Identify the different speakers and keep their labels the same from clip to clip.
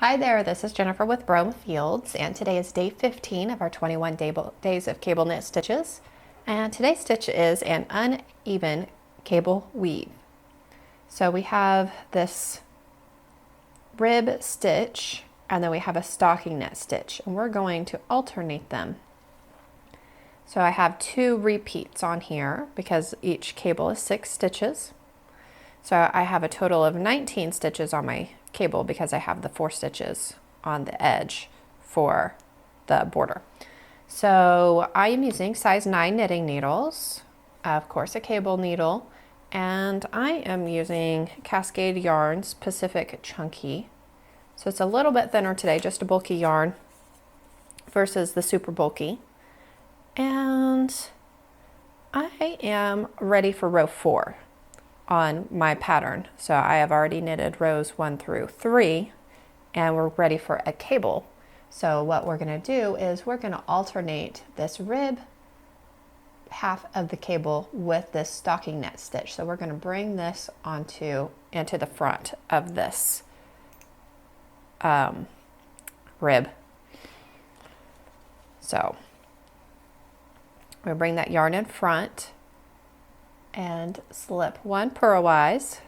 Speaker 1: Hi there, this is Jennifer with Brome Fields, and today is day 15 of our 21 days of cable knit stitches. And today's stitch is an uneven cable weave. So we have this rib stitch, and then we have a stocking knit stitch, and we're going to alternate them. So I have 2 repeats on here because each cable is 6 stitches. So I have a total of 19 stitches on my cable because I have the 4 stitches on the edge for the border. So I am using size 9 knitting needles, of course a cable needle, and I am using Cascade Yarns Pacific Chunky. So it's a little bit thinner today, just a bulky yarn versus the super bulky. And I am ready for row 4 on my pattern. So I have already knitted rows 1 through 3 and we're ready for a cable. So what we're going to do is we're going to alternate this rib half of the cable with this stocking knit stitch. So we're going to bring this into the front of this rib. So we bring that yarn in front and slip 1 purlwise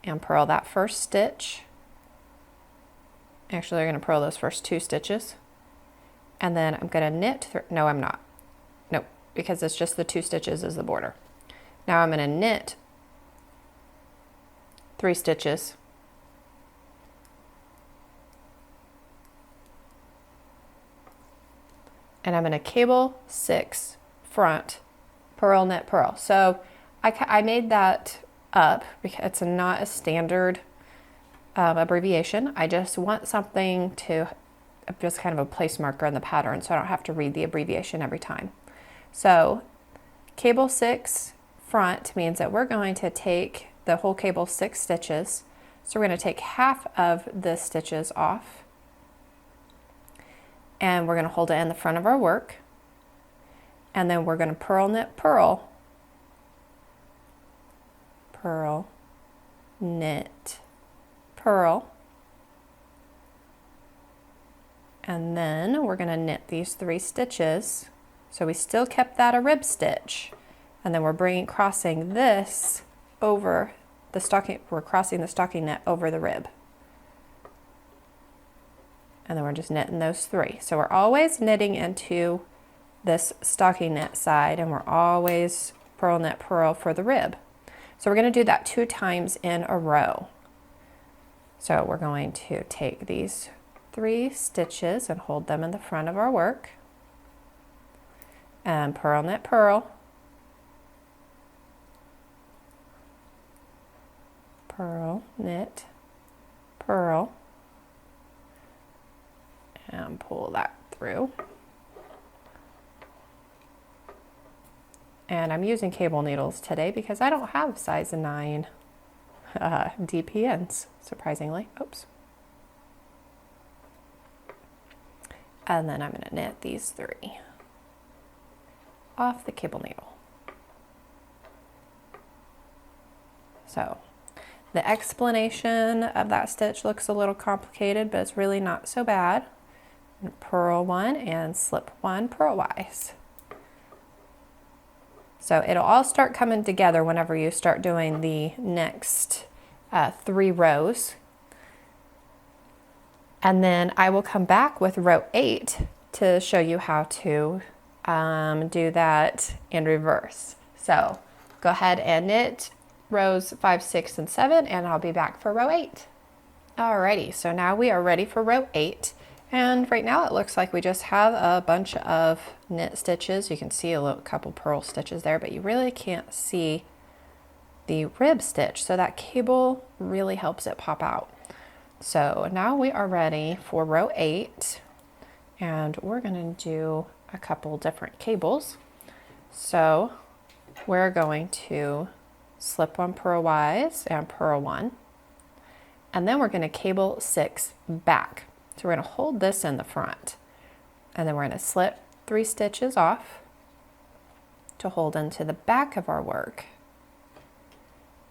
Speaker 1: and purl that first stitch. Actually, I'm going to purl those first 2 stitches, and then I'm going to knit no, I'm not. Nope, because it's just the 2 stitches as the border. Now I'm going to knit 3 stitches, and I'm going to cable 6 front, purl, knit, purl. So I made that up because it's not a standard abbreviation. I just want something to just kind of a place marker in the pattern so I don't have to read the abbreviation every time. So cable 6 front means that we're going to take the whole cable 6 stitches. So we're going to take half of the stitches off and we're going to hold it in the front of our work, and then we're going to purl, knit, purl, purl, knit, purl, and then we're going to knit these 3 stitches. So we still kept that a rib stitch, and then we're crossing this over the stocking. We're crossing the stocking knit over the rib, and then we're just knitting those 3. So we're always knitting into this stocking knit side, and we're always purl, knit, purl for the rib. So we're going to do that 2 times in a row. So we're going to take these 3 stitches and hold them in the front of our work, and purl, knit, purl, purl, knit, purl, and pull that through. And I'm using cable needles today because I don't have size 9 DPNs, surprisingly. Oops. And then I'm going to knit these 3 off the cable needle. So the explanation of that stitch looks a little complicated, but it's really not so bad. Purl 1 and slip 1 purlwise. So it'll all start coming together whenever you start doing the next 3 rows. And then I will come back with row 8 to show you how to do that in reverse. So go ahead and knit rows 5, 6, and 7, and I'll be back for row 8. Alrighty, so now we are ready for row 8. And right now it looks like we just have a bunch of knit stitches. You can see a couple purl stitches there, but you really can't see the rib stitch. So that cable really helps it pop out. So now we are ready for row 8, and we're going to do a couple different cables. So we're going to slip 1 purlwise and purl 1, and then we're going to cable 6 back. So we're going to hold this in the front, and then we're going to slip 3 stitches off to hold into the back of our work,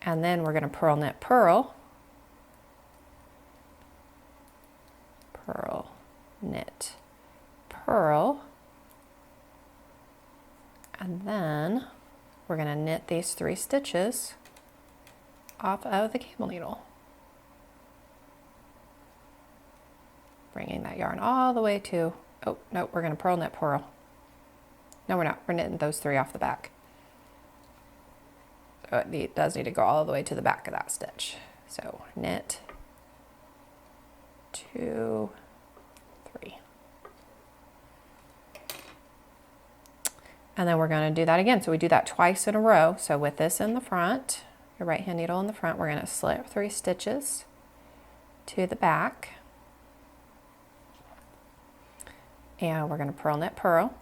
Speaker 1: and then we're going to purl, knit, purl, knit, purl, and then we're going to knit these 3 stitches off of the cable needle, bringing that yarn all the way to, oh no, we're going to purl, knit, purl. No, we're not. We're knitting those 3 off the back. So it does need to go all the way to the back of that stitch. So knit, 2, 3. And then we're going to do that again. So we do that twice in a row. So with this in the front, your right hand needle in the front, we're going to slip 3 stitches to the back. And we're going to purl, knit, purl.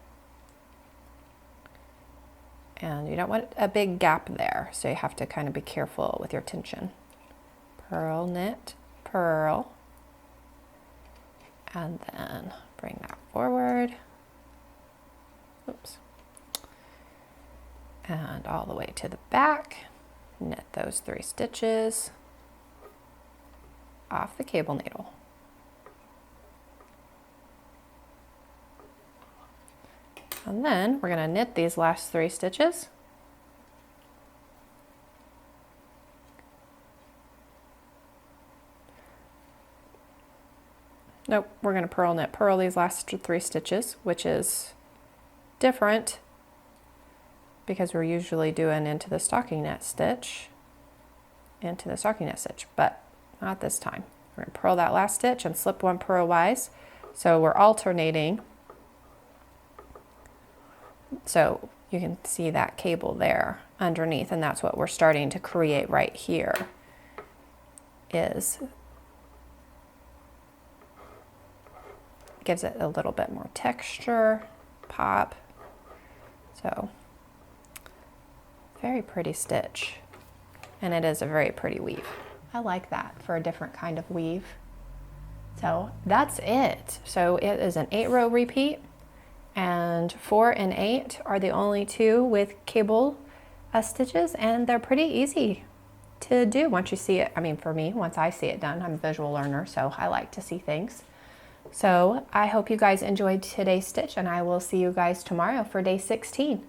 Speaker 1: And you don't want a big gap there, so you have to kind of be careful with your tension. Purl, knit, purl. And then bring that forward. Oops. And all the way to the back. Knit those 3 stitches off the cable needle. And then we're going to knit these last 3 stitches. Nope, we're going to purl, knit, purl these last 3 stitches, which is different because we're usually doing into the stocking knit stitch, but not this time. We're going to purl that last stitch and slip 1 purlwise. So we're alternating. So you can see that cable there underneath, and that's what we're starting to create right here. Gives it a little bit more texture, pop. So very pretty stitch, and it is a very pretty weave. I like that for a different kind of weave. So that's it. So it is an 8-row repeat, and 4 and 8 are the only 2 with cable stitches, and they're pretty easy to do once you see it. I mean, for me, once I see it done, I'm a visual learner, so I like to see things. So I hope you guys enjoyed today's stitch, and I will see you guys tomorrow for day 16.